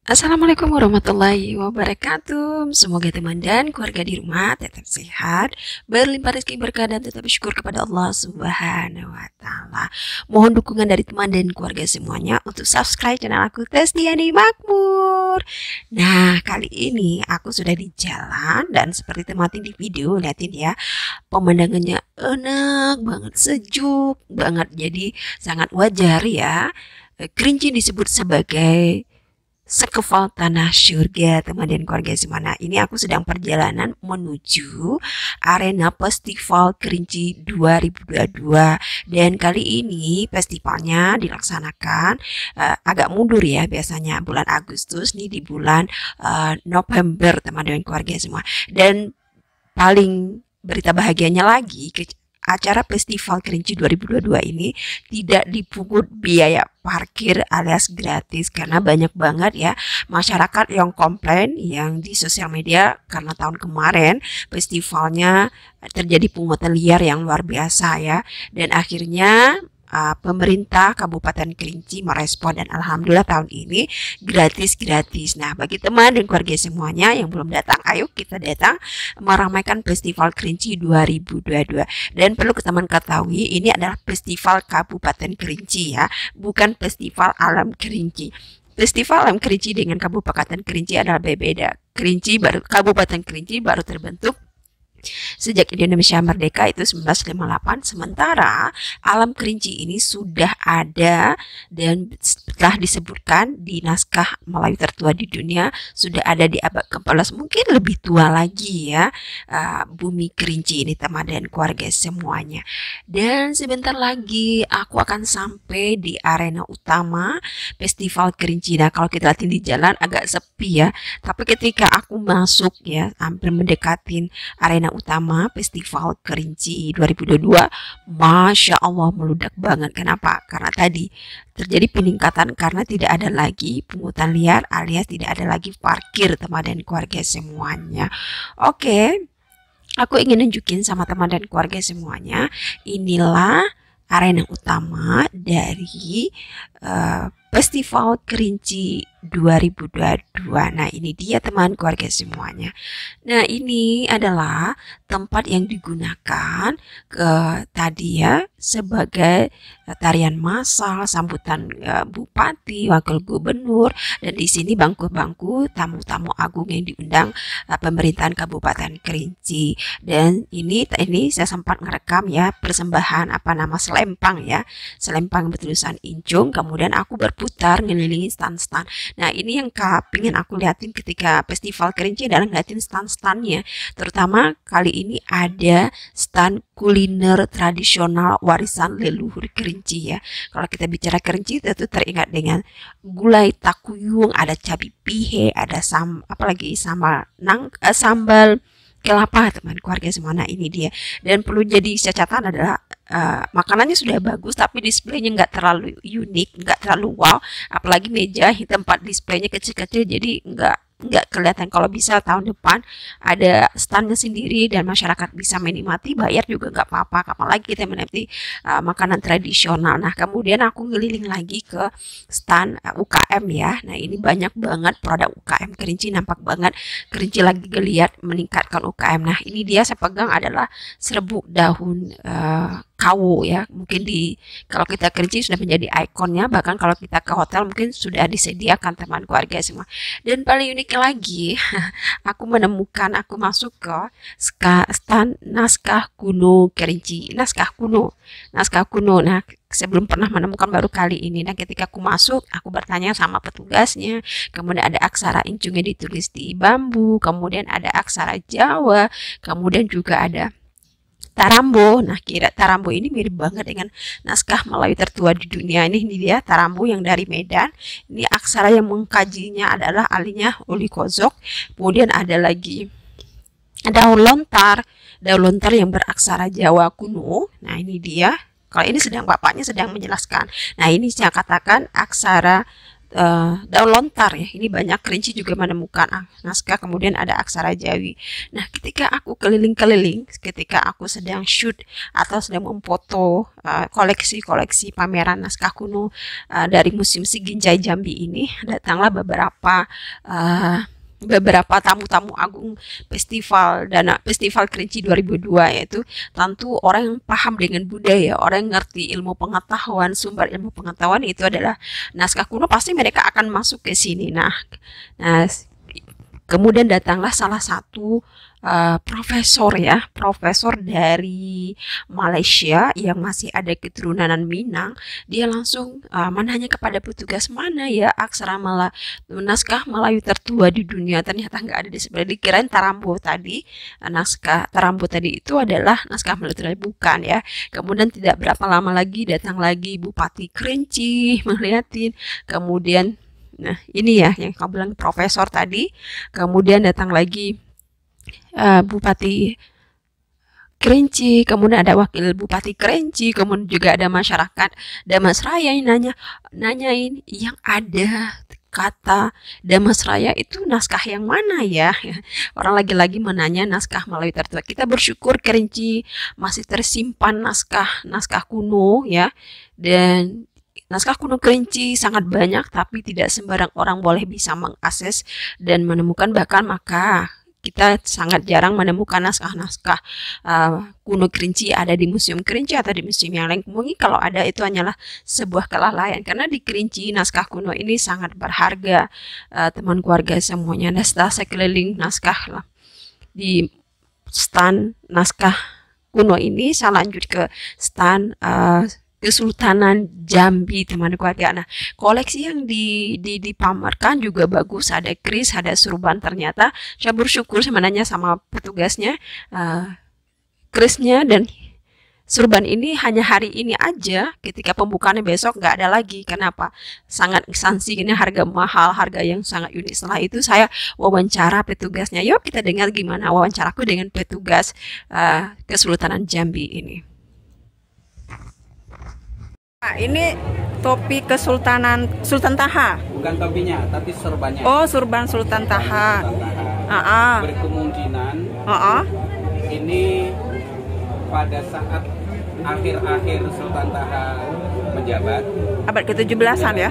Assalamualaikum warahmatullahi wabarakatuh. Semoga teman dan keluarga di rumah tetap sehat, berlimpah rezeki berkah dan tetap bersyukur kepada Allah Subhanahu wa taala. Mohon dukungan dari teman dan keluarga semuanya untuk subscribe channel aku Testiani Makmur. Nah, kali ini aku sudah di jalan dan seperti tematin di video, liatin ya. Pemandangannya enak banget, sejuk banget. Jadi sangat wajar ya. Kerinci disebut sebagai Sekepal tanah surga, teman dan keluarga semana. Ini aku sedang perjalanan menuju arena Festival Kerinci 2022. Dan kali ini festivalnya dilaksanakan agak mundur ya, biasanya bulan Agustus, nih di bulan November, teman dan keluarga semua. Dan paling berita bahagianya lagi, acara Festival Kerinci 2022 ini tidak dipungut biaya parkir alias gratis, karena banyak banget ya masyarakat yang komplain yang di sosial media karena tahun kemarin festivalnya terjadi pungutan liar yang luar biasa ya, dan akhirnya pemerintah Kabupaten Kerinci merespon dan alhamdulillah tahun ini gratis-gratis. Nah, bagi teman dan keluarga semuanya yang belum datang, ayo kita datang meramaikan Festival Kerinci 2022. Dan perlu teman ketahui, ini adalah Festival Kabupaten Kerinci ya, bukan Festival Alam Kerinci. Festival Alam Kerinci dengan Kabupaten Kerinci adalah berbeda. Kabupaten Kerinci baru terbentuk sejak Indonesia merdeka itu 1958, sementara alam kerinci ini sudah ada dan telah disebutkan di naskah Melayu tertua di dunia, sudah ada di abad ke-14, mungkin lebih tua lagi ya, bumi kerinci ini teman dan keluarga semuanya. Dan sebentar lagi aku akan sampai di arena utama Festival Kerinci. Nah, kalau kita lihat di jalan agak sepi ya, tapi ketika aku masuk ya, hampir mendekatin arena utama Festival Kerinci 2022, Masya Allah meludak banget. Kenapa? Karena tadi terjadi peningkatan karena tidak ada lagi pungutan liar alias tidak ada lagi parkir, teman dan keluarga semuanya. Oke, aku ingin nunjukin sama teman dan keluarga semuanya, inilah arena utama dari Festival Kerinci 2022. Nah, ini dia teman keluarga semuanya. Nah, ini adalah tempat yang digunakan tadi ya sebagai tarian massal sambutan bupati, wakil gubernur, dan di sini bangku-bangku tamu-tamu agung yang diundang pemerintahan Kabupaten Kerinci. Dan ini saya sempat ngerekam ya persembahan selempang ya, selempang bertulisan Incung, kemudian aku berputar ngelilingi stand-stand. Nah, ini yang pengen aku liatin ketika Festival Kerinci adalah ngeliatin stand-standnya. Terutama kali ini ada stand kuliner tradisional warisan leluhur Kerinci ya. Kalau kita bicara Kerinci itu teringat dengan gulai takuyung, ada cabai pihe, ada sambal kelapa, teman keluarga semuanya. Ini dia. Dan perlu jadi catatan adalah makanannya sudah bagus tapi displaynya nggak terlalu unik, nggak terlalu wow, apalagi meja tempat displaynya kecil-kecil, jadi nggak kelihatan. Kalau bisa tahun depan ada standnya sendiri dan masyarakat bisa menikmati, bayar juga nggak apa-apa, kapan lagi kita menikmati makanan tradisional. Nah, kemudian aku ngeliling lagi ke stand UKM ya. Nah, ini banyak banget produk UKM Kerinci, nampak banget Kerinci lagi geliat meningkatkan UKM. Nah, ini dia saya pegang adalah serbuk daun kawu ya, mungkin kalau kita Kerinci sudah menjadi ikonnya, bahkan kalau kita ke hotel mungkin sudah disediakan, teman keluarga semua. Dan paling unik lagi aku masuk ke stand naskah kuno Kerinci, naskah kuno. Nah, saya belum pernah menemukan, baru kali ini. Nah, ketika aku masuk, aku bertanya sama petugasnya, kemudian ada aksara Incungnya ditulis di bambu, kemudian ada aksara Jawa, kemudian juga ada Tarambo. Nah, kira Tarambo ini mirip banget dengan naskah Melayu tertua di dunia. Ini dia Tarambo yang dari Medan. Ini aksara yang mengkajinya adalah ahlinya Uli Kozok. Kemudian ada lagi daun lontar yang beraksara Jawa kuno. Nah, ini dia. Kalau ini bapaknya sedang menjelaskan. Nah, ini saya katakan aksara daun lontar ya. Ini banyak kerinci juga menemukan naskah, kemudian ada aksara Jawi. Nah, ketika aku keliling-keliling, ketika aku sedang shoot atau sedang memfoto koleksi-koleksi pameran naskah kuno dari Museum Siginjai Jambi ini, datanglah beberapa tamu-tamu agung Festival Kerinci 2002, yaitu tentu orang yang paham dengan budaya, orang yang ngerti ilmu pengetahuan, sumber ilmu pengetahuan itu adalah naskah kuno, pasti mereka akan masuk ke sini. Nah kemudian datanglah salah satu profesor dari Malaysia yang masih ada keturunan Minang. Dia langsung menanya kepada petugas, mana ya aksara naskah Melayu tertua di dunia. Ternyata nggak ada di sebelah. Dikirain Tarambo tadi, naskah Tarambo tadi itu adalah naskah Melayu tertua, bukan ya. Kemudian tidak berapa lama lagi datang lagi Bupati Kerinci melihatin. Kemudian nah ini ya yang kamu bilang profesor tadi. Kemudian datang lagi Bupati Kerinci, kemudian ada wakil Bupati Kerinci, kemudian juga ada masyarakat Damasraya yang nanyain yang ada kata Damasraya itu naskah yang mana ya? Orang lagi-lagi menanya naskah Melayu tertua. Kita bersyukur Kerinci masih tersimpan naskah kuno ya, dan naskah kuno Kerinci sangat banyak, tapi tidak sembarang orang boleh bisa mengakses dan menemukan. Bahkan maka kita sangat jarang menemukan naskah-naskah kuno Kerinci ada di Museum Kerinci atau di museum yang lain. Mungkin kalau ada itu hanyalah sebuah kelalaian, karena di Kerinci naskah kuno ini sangat berharga. Teman keluarga semuanya, dan setelah saya keliling naskah lah di stand naskah kuno ini, saya lanjut ke stand Kesultanan Jambi, teman keluarga. Nah, koleksi yang dipamerkan juga bagus. Ada keris, ada surban. Ternyata saya bersyukur, saya menanya sama petugasnya, kerisnya dan surban ini hanya hari ini aja. Ketika pembukaannya besok nggak ada lagi. Kenapa? Sangat sanksi, ini harga mahal, harga yang sangat unik. Setelah itu saya wawancara petugasnya. Yuk kita dengar gimana wawancaraku dengan petugas Kesultanan Jambi ini. Nah, ini topi Kesultanan Sultan Taha. Bukan topinya, tapi surbannya. Oh, surban Sultan Taha. Berkemungkinan ini pada saat akhir-akhir Sultan Taha menjabat. Abad ke-17-an ya?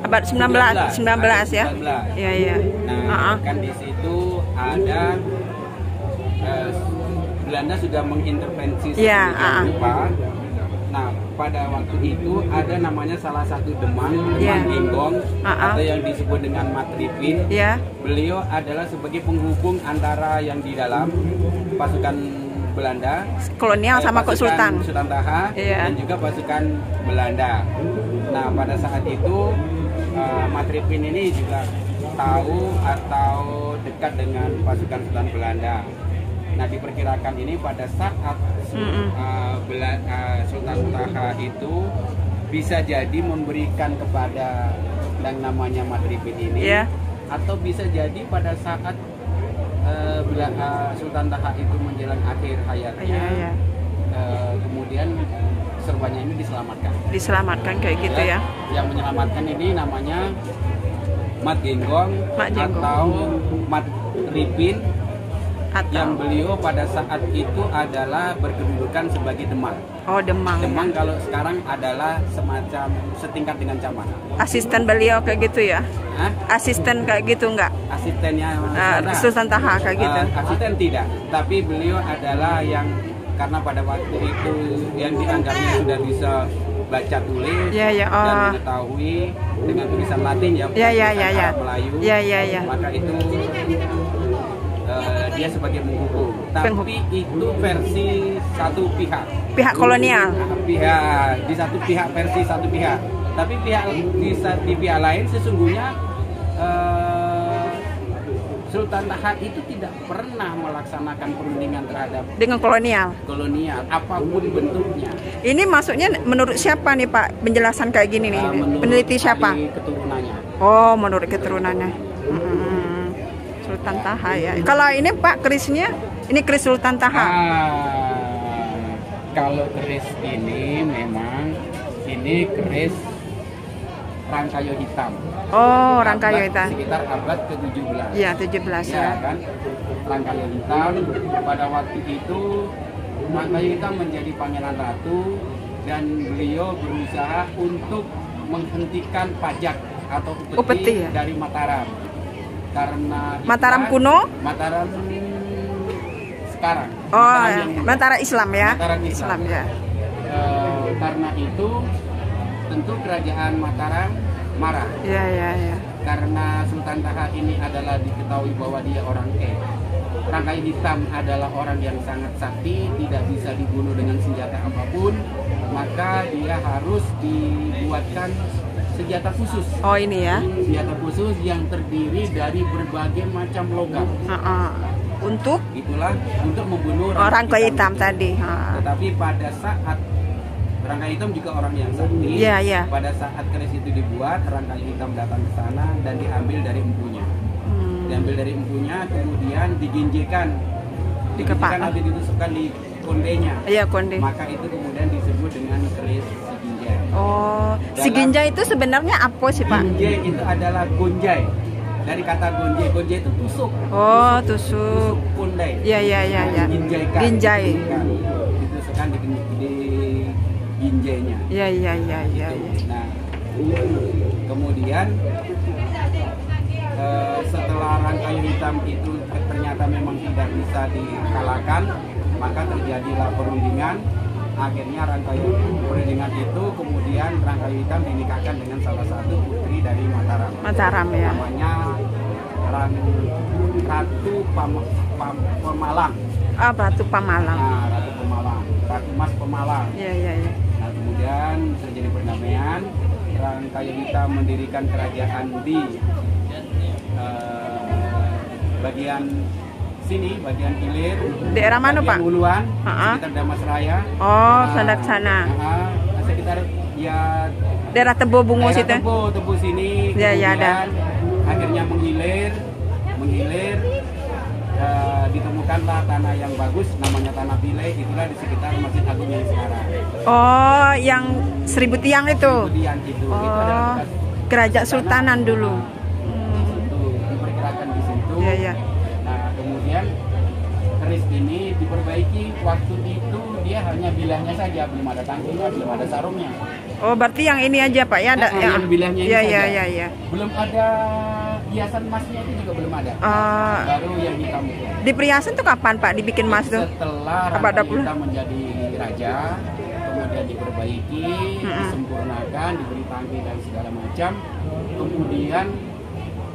Abad 19 ya? Iya, iya. Nah, kan di situ ada Belanda sudah mengintervensi sedemikian rupa. Nah, pada waktu itu ada namanya salah satu demang Genggong, atau yang disebut dengan Matripin. Beliau adalah sebagai penghubung antara yang di dalam pasukan Belanda, kolonial sama Sultan Taha, dan juga pasukan Belanda. Nah, pada saat itu Matripin ini juga tahu atau dekat dengan pasukan Sultan Belanda. Nah, diperkirakan ini pada saat Sultan Taha itu bisa jadi memberikan kepada yang namanya Matripin ini, atau bisa jadi pada saat Sultan Taha itu menjelang akhir hayatnya, kemudian serbannya ini diselamatkan kayak gitu ya. Yang menyelamatkan ini namanya Mat Genggong atau Matripin, yang beliau pada saat itu adalah berkedudukan sebagai demang. Oh, demang. Demang kalau sekarang adalah semacam setingkat dengan camat. Asisten beliau kayak gitu ya? Asisten kayak gitu enggak? Asistennya Sultan Taha kayak gitu? Asisten tidak, tapi beliau adalah yang, karena pada waktu itu yang dianggapnya sudah bisa baca tulis dan mengetahui dengan tulisan Latin Melayu, maka itu dia sebagai penghubung. Tapi itu versi satu pihak kolonial. Di satu pihak, versi satu pihak. Tapi di pihak lain sesungguhnya Sultan Taha itu tidak pernah melaksanakan perundingan terhadap dengan kolonial apapun bentuknya. Ini maksudnya menurut siapa nih Pak penjelasan kayak gini nih? Peneliti siapa? Keturunannya. Oh, menurut keturunannya. Sultan Taha ya. Kalau ini Pak kerisnya, ini keris Sultan Taha. Kalau keris ini memang ini keris Rangkayo Hitam. Oh, Rangkayo Hitam. Sekitar abad ke-17. Iya, 17 ya. Kan? Rangkayo Hitam pada waktu itu Rangkayo Hitam menjadi pangeran ratu dan beliau berusaha untuk menghentikan pajak atau upeti ya? dari Mataram. Karena Mataram kuno? Mataram sekarang. Oh, Mataram Islam ya? Mataram Islam ya. Karena itu tentu kerajaan Mataram marah. Iya. Karena Sultan Taha ini adalah diketahui bahwa dia orang Rangkayo Hitam adalah orang yang sangat sakti, tidak bisa dibunuh dengan senjata apapun, maka dia harus dibuatkan senjata khusus. Oh, ini ya? Senjata khusus yang terdiri dari berbagai macam logam. Untuk? Itulah untuk membunuh Rangkayo Hitam tadi. Tetapi pada saat Rangkayo Hitam juga orang yang sakti. Iya. Pada saat keris itu dibuat, Rangkayo Hitam datang ke sana dan diambil dari empunya. Diambil dari empunya, kemudian diginjekan. Nanti ditusukkan di kondenya. Iya, konde. Maka itu kemudian disebut dengan keris Siginjai. Oh, Siginjai itu sebenarnya apa sih, Pak? Siginjai itu adalah gonjai. Dari kata gonjai, gonjai itu tusuk. Oh, tusuk. Kondai. Iya. Ginjaikan. Ginjai. Ditusukkan di ginjainya. Iya. Nah, kemudian setelah Rangkayo Hitam itu ternyata memang tidak bisa dikalahkan, maka terjadilah perundingan. Akhirnya perundingan itu kemudian Rangkayo Hitam dinikahkan dengan salah satu putri dari Mataram. Mataram ya. Namanya Ratu Pemalang. Ratu Pemalang. Nah, Ratu Pemalang, Ratu Mas Pemalang. Iya. Nah, kemudian terjadi perdamaian. Rangkayo Hitam mendirikan kerajaan di bagian sini, bagian hilir. Daerah mana, Pak? Uluan, sekitar Damasraya. Oh, sana. Sekitar ya daerah Tebo Bungo situ. Tebo sini. Ya, ada. Akhirnya menghilir. Ditemukanlah tanah yang bagus, namanya tanah Pile, itulah di sekitar Masjid Agung yang sekarang. Oh, yang 1000 tiang itu. 1000 tiang itu. Oh, itu adalah kerajaan Sultanan dulu. Diperkirakan di situ. Iya. Nah, kemudian keris ini diperbaiki. Waktu itu dia hanya bilahnya saja, belum ada tangkinya, belum ada sarungnya. Oh, berarti yang ini aja, Pak ya? Yang bilahnya ini saja. Iya. Belum ada hiasan emasnya, itu juga belum ada. Baru yang hitam itu. Di perhiasan tuh kapan, Pak, dibikin emas tuh? Setelah Rangkayo Hitam menjadi raja, kemudian diperbaiki, disempurnakan, diberi tangki dan segala macam. Kemudian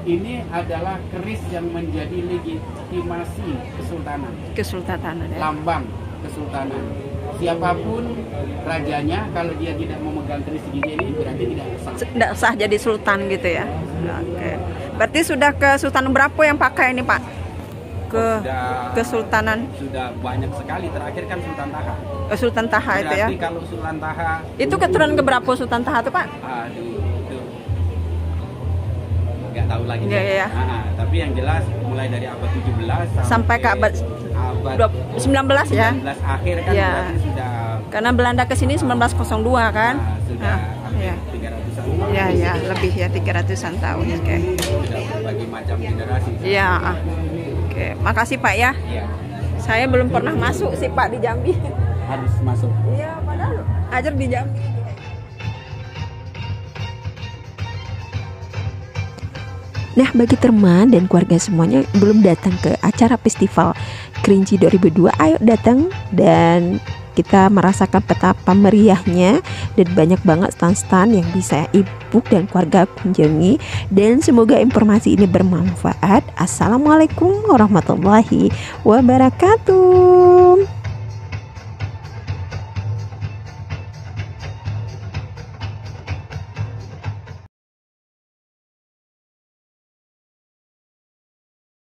ini adalah keris yang menjadi legitimasi kesultanan. Ya? Lambang kesultanan. Siapapun rajanya, kalau dia tidak memegang keris segini ini berarti tidak sah. Tidak sah jadi sultan gitu ya. Oke. Berarti sudah ke sultan berapa yang pakai ini, Pak? Kesultanan. Sudah banyak sekali. Terakhir kan Sultan Taha. Sultan Taha itu ya. Berarti kalau Sultan Taha itu keturunan keberapa Sultan Taha tuh, Pak? Aduh, itu nggak tahu lagi. Iya. Tapi yang jelas mulai dari abad 17 sampai ke abad 19 ya. 19 akhir kan ya. Sudah. Karena Belanda ke sini 1902 kan. Sudah hampir 300-an tahun. Iya, lebih ya 300-an tahun. Oke. Sudah berbagai macam generasi. Iya. Oke, makasih Pak ya. Iya. Saya belum pernah masuk sih Pak di Jambi. Harus masuk. Iya, padahal ajar di Jambi. Nah, bagi teman dan keluarga semuanya belum datang ke acara festival Kerinci 2002, ayo datang dan kita merasakan betapa meriahnya dan banyak banget stand-stand yang bisa ibu dan keluarga kunjungi, dan semoga informasi ini bermanfaat. Assalamualaikum warahmatullahi wabarakatuh.